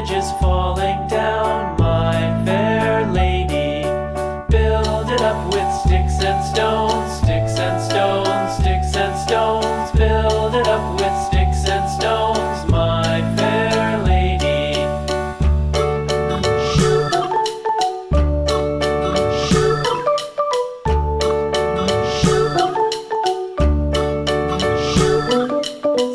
bridges falling down, my fair lady. Build it up with sticks and stones, sticks and stones, sticks and stones. Build it up with sticks and stones, my fair lady.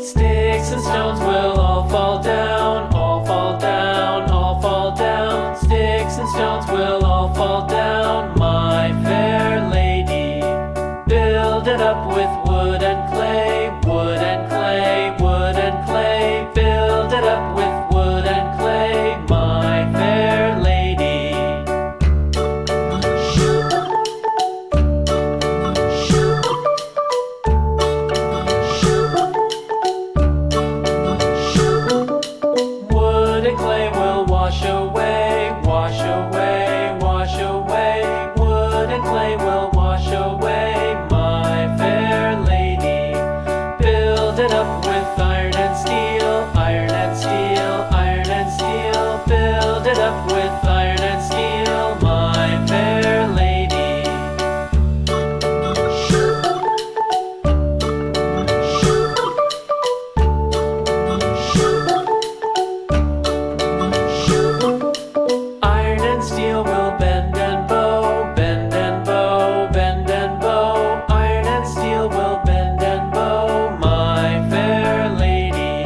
Sticks and stones will all fall down, all fall down, all fall down. Sticks and stones will all fall down, my fair lady. Build it up with wood and clay, wood and clay, wood and clay. Build it up with wood and clay, my fair lady. Wood and clay will wash away, wash away, wash away. Wood and clay will wash away, my fair lady. Build it up with iron and steel, iron and steel, iron and steel. Build it up with iron and steel, my fair lady. Iron and steel will bend and bow, bend and bow, bend and bow. Iron and steel will bend and bow, my fair lady.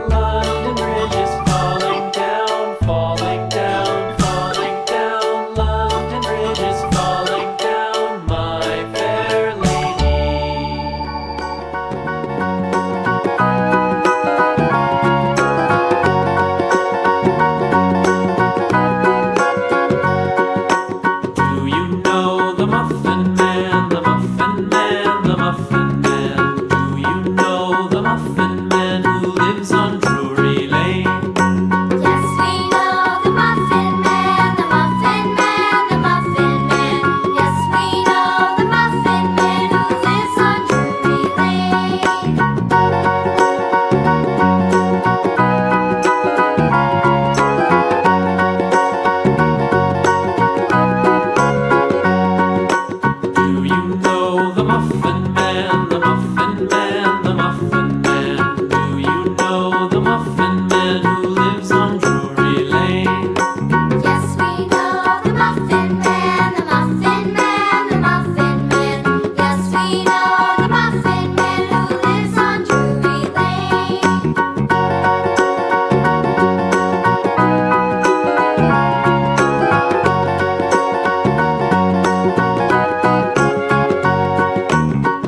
London Bridge is falling down, falling down, falling down. London Bridge is falling down, my fair lady. Do you know the Muffin Man, the Muffin Man, the Muffin Man? Do you know the Muffin Man who lives on Drury Lane? Yes, we know the Muffin Man, the Muffin Man, the Muffin Man. Yes, we know the Muffin Man who lives on Drury Lane. Do you know the Muffin Man, the Muffin Man, the Muffin Man? Do you know the Muffin Man who lives on Drury Lane? Yes, we know the Muffin Man, the Muffin Man, the Muffin Man. Yes, we know the Muffin Man who lives on Drury Lane.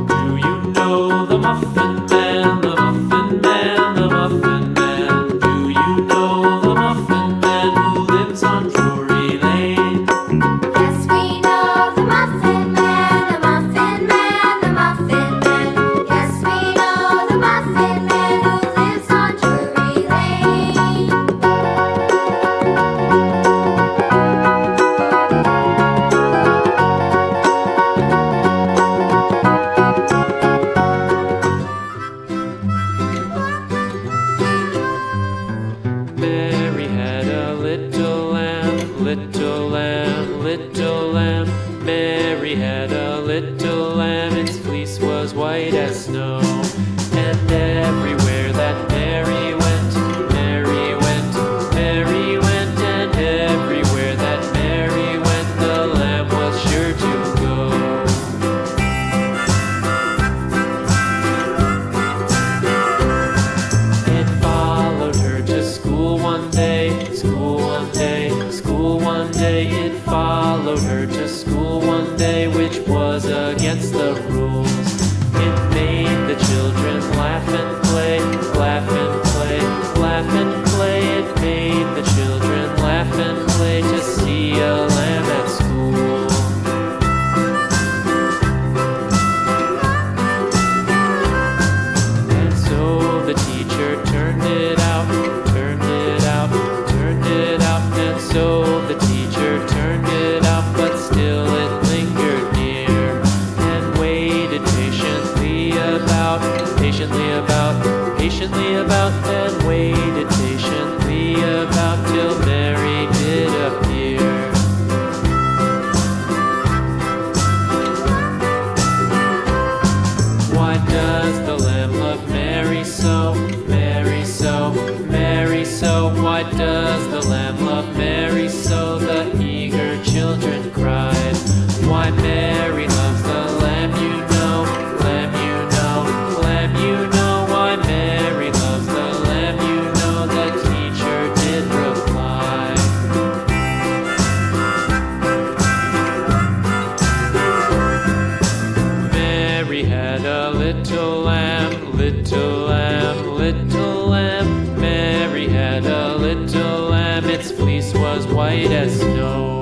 Do you know the Muffin Man, the Muffin Man, the Muffin Man? Do you know the Muffin Man who lives on Drury Lane? Yes, we know the Muffin Man, the Muffin Man, the Muffin Man. Yes, we know the Muffin Man who lives on Drury Lane. Mary had a little lamb, little lamb, little lamb. Mary had a little lamb, its fleece was white as snow. And everywhere that Mary went, Mary went, Mary went. And everywhere that Mary went, the lamb was sure to go. It followed her to school one day, school one day, school one day. It followed her to school one day, which was against the rules. It made the children laugh and play, laugh and play, laugh and play. It made the children laugh and play to see a lamb at school. And so the teacher turned it out, turned it out, turned it out. And so the teacher turned it out, but still it lingered near and waited patiently about, patiently about, patiently about, and waited patiently about was white as snow.